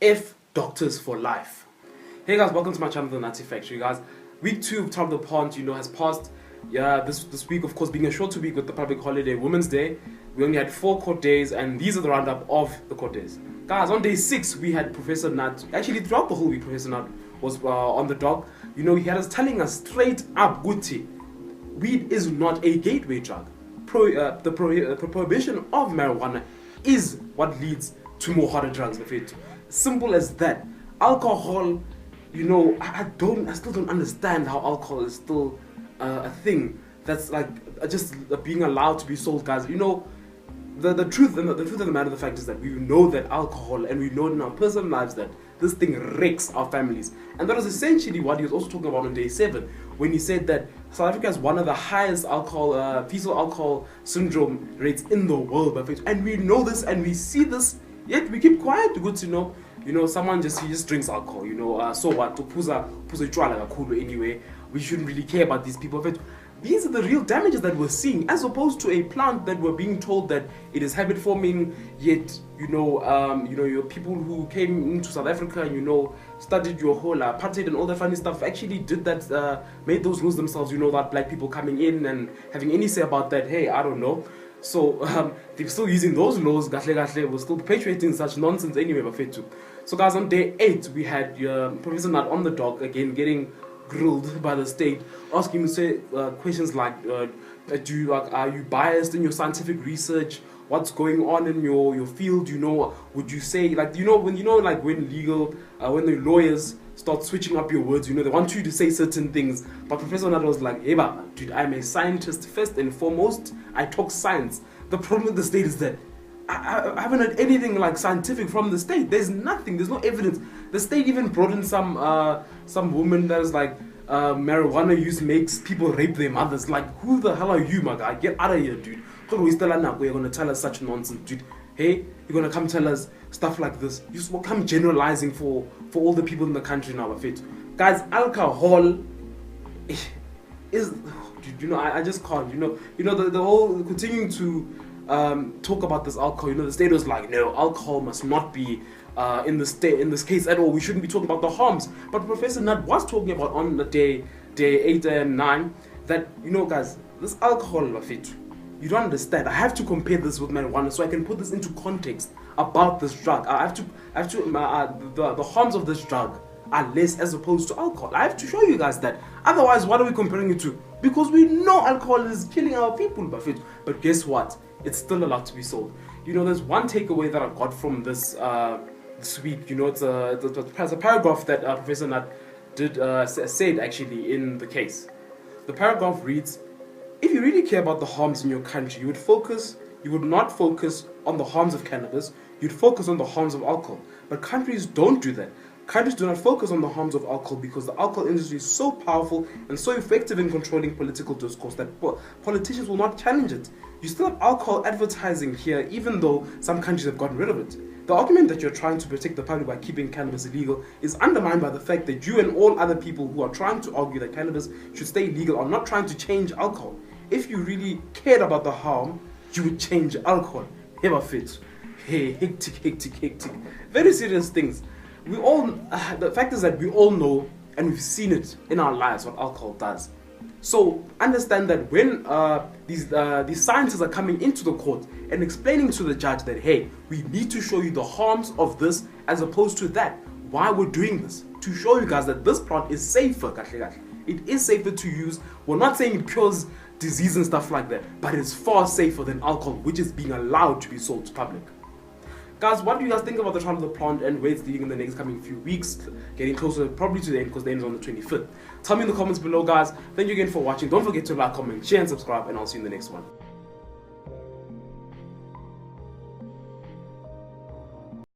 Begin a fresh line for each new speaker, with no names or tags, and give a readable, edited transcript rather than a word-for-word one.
F doctors for life. Hey guys, welcome to my channel, The Nutty Factory. Guys, week 2 of Top of the Pond, has passed. Yeah, this week, of course, being a shorter week with the public holiday, Women's Day. We only had 4 court days, and these are the roundup of the court days. Guys, on day 6, we had Professor Nutt. Actually, throughout the whole week, Professor Nutt was on the dock. He had us telling us straight up, Guti, weed is not a gateway drug. The prohibition of marijuana is what leads to more harder drugs. Simple as that. Alcohol, I still don't understand how alcohol is still a thing that's like just being allowed to be sold, guys. The truth of the matter, the fact is that we know that alcohol, and we know in our personal lives that this thing wrecks our families. And that was essentially what he was also talking about on day 7, when he said that South Africa has one of the highest fetal alcohol syndrome rates in the world. And we know this and we see this, yet we keep quiet. Good to know. Someone he just drinks alcohol. So what? Anyway, we shouldn't really care about these people. But these are the real damages that we're seeing, as opposed to a plant that we're being told that it is habit forming. Yet, your people who came into South Africa and studied your whole apartheid and all that funny stuff actually did that, made those rules themselves. That black people coming in and having any say about that. Hey, I don't know. So they're still using those laws. We're still perpetuating such nonsense anyway. So guys, on day 8 we had Professor Nutt on the dock again, getting grilled by the state, asking him questions like, are you biased in your scientific research? What's going on in your field? Would you say when the lawyers start switching up your words, they want you to say certain things. But Professor Nutt was like, hey, dude, I'm a scientist first and foremost. I talk science. The problem with the state is that I haven't heard anything like scientific from the state. There's nothing. There's no evidence. The state even brought in some woman that was like, marijuana use makes people rape their mothers. Like, who the hell are you, my guy? Get out of here, dude. You're gonna tell us such nonsense, dude. Hey, you're gonna come tell us stuff like this. You just come generalizing for all the people in the country now. Guys, alcohol is, dude, I just can't. The whole continuing to talk about this alcohol. The state was like, no, alcohol must not be in this case at all. We shouldn't be talking about the harms. But Professor Nutt was talking about on the day 8 and 9 that guys, this alcohol, you don't understand. I have to compare this with marijuana so I can put this into context about this drug. The harms of this drug are less as opposed to alcohol. I have to show you guys that. Otherwise, what are we comparing it to? Because we know alcohol is killing our people, but guess what? It's still allowed to be sold. There's one takeaway that I got from this week. It's a paragraph that Professor Nutt said actually in the case. The paragraph reads, if you really care about the harms in your country, you would not focus on the harms of cannabis, you'd focus on the harms of alcohol. But countries don't do that. Countries do not focus on the harms of alcohol because the alcohol industry is so powerful and so effective in controlling political discourse that politicians will not challenge it. You still have alcohol advertising here, even though some countries have gotten rid of it. The argument that you're trying to protect the public by keeping cannabis illegal is undermined by the fact that you and all other people who are trying to argue that cannabis should stay legal are not trying to change alcohol. If you really cared about the harm, you would change alcohol. Hey, hectic. Very serious things. The fact is that we all know and we've seen it in our lives what alcohol does. So understand that when these scientists are coming into the court and explaining to the judge that, hey, we need to show you the harms of this as opposed to that. Why we're doing this? To show you guys that this plant is safer. It is safer to use. We're not saying it cures disease and stuff like that, but it's far safer than alcohol, which is being allowed to be sold to public. Guys, what do you guys think about the trial of the plant and where it's leading in the next coming few weeks? Getting closer probably to the end because the end is on the 25th. Tell me in the comments below, guys. Thank you again for watching. Don't forget to like, comment, share and subscribe, and I'll see you in the next one.